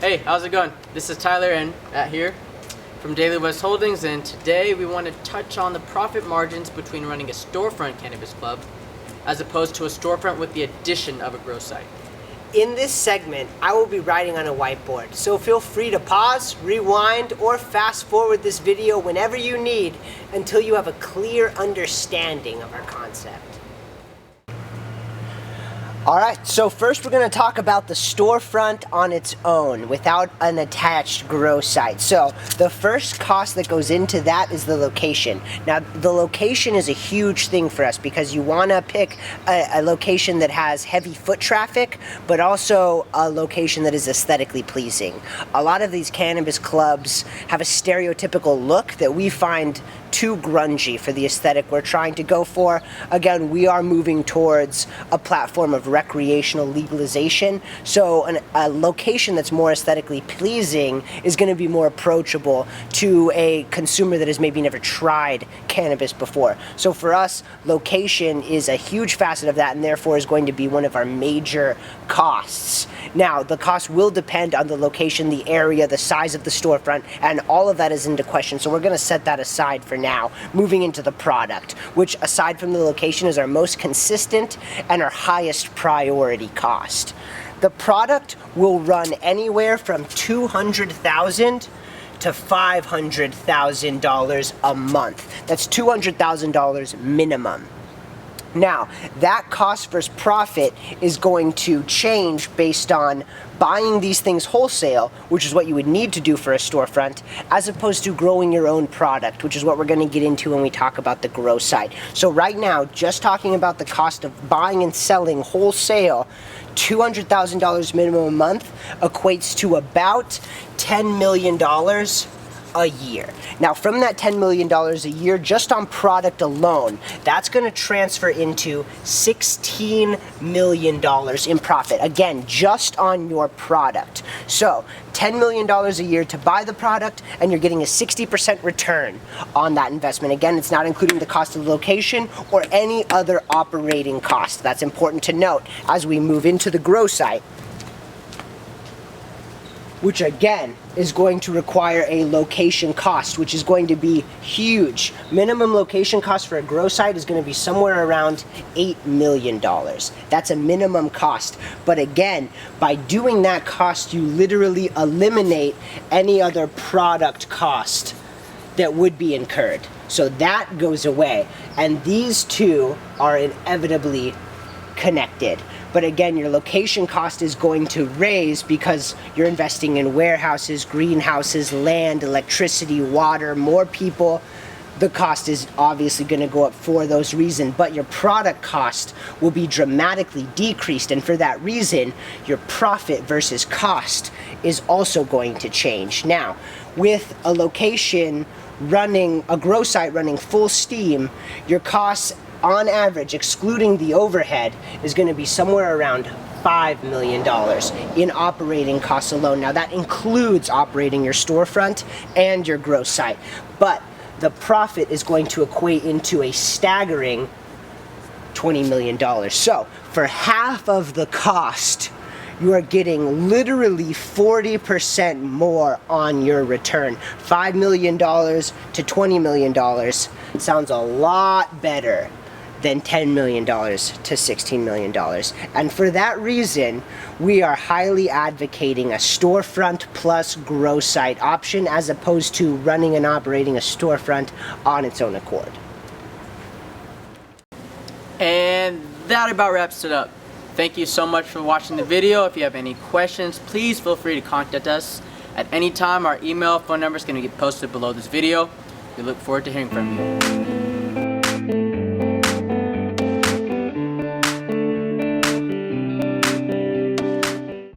Hey, how's it going? This is Tyler and Matt here from Daily West Holdings, and today we want to touch on the profit margins between running a storefront cannabis club as opposed to a storefront with the addition of a grow site. In this segment, I will be writing on a whiteboard, so feel free to pause, rewind, or fast forward this video whenever you need until you have a clear understanding of our concept. Alright, so first we're going to talk about the storefront on its own without an attached grow site. So the first cost that goes into that is the location. Now the location is a huge thing for us because you want to pick a location that has heavy foot traffic, but also a location that is aesthetically pleasing. A lot of these cannabis clubs have a stereotypical look that we find too grungy for the aesthetic we're trying to go for. Again, we are moving towards a platform of recreational legalization, so a location that's more aesthetically pleasing is going to be more approachable to a consumer that has maybe never tried cannabis before. So for us, location is a huge facet of that and therefore is going to be one of our major costs. Now, the cost will depend on the location, the area, the size of the storefront, and all of that is into question, so we're going to set that aside for now, moving into the product, which aside from the location is our most consistent and our highest priority cost. The product will run anywhere from $200,000 to $500,000 a month. That's $200,000 minimum. Now, that cost versus profit is going to change based on buying these things wholesale, which is what you would need to do for a storefront, as opposed to growing your own product, which is what we're going to get into when we talk about the grow site. So right now, just talking about the cost of buying and selling wholesale, $200,000 minimum a month equates to about $10 million a year. Now from that $10 million a year, just on product alone, that's going to transfer into $16 million in profit. Again, just on your product. So $10 million a year to buy the product, and you're getting a 60% return on that investment. Again, it's not including the cost of the location or any other operating cost. That's important to note as we move into the grow site, which again is going to require a location cost, which is going to be huge. Minimum location cost for a grow site is going to be somewhere around $8 million. That's a minimum cost. But again, by doing that cost, you literally eliminate any other product cost that would be incurred. So that goes away. And these two are inevitably connected. But again, your location cost is going to raise because you're investing in warehouses, greenhouses, land, electricity, water, more people. The cost is obviously going to go up for those reasons, but your product cost will be dramatically decreased, and for that reason, your profit versus cost is also going to change. Now, with a location running, a grow site running full steam, your costs on average, excluding the overhead, is going to be somewhere around $5 million in operating costs alone. Now that includes operating your storefront and your grow site, but the profit is going to equate into a staggering $20 million. So for half of the cost, you are getting literally 40% more on your return. $5 million to $20 million sounds a lot better than $10 million to $16 million. And for that reason, we are highly advocating a storefront plus grow site option as opposed to running and operating a storefront on its own accord. And that about wraps it up. Thank you so much for watching the video. If you have any questions, please feel free to contact us at any time. Our email, phone number is going to get posted below this video. We look forward to hearing from you.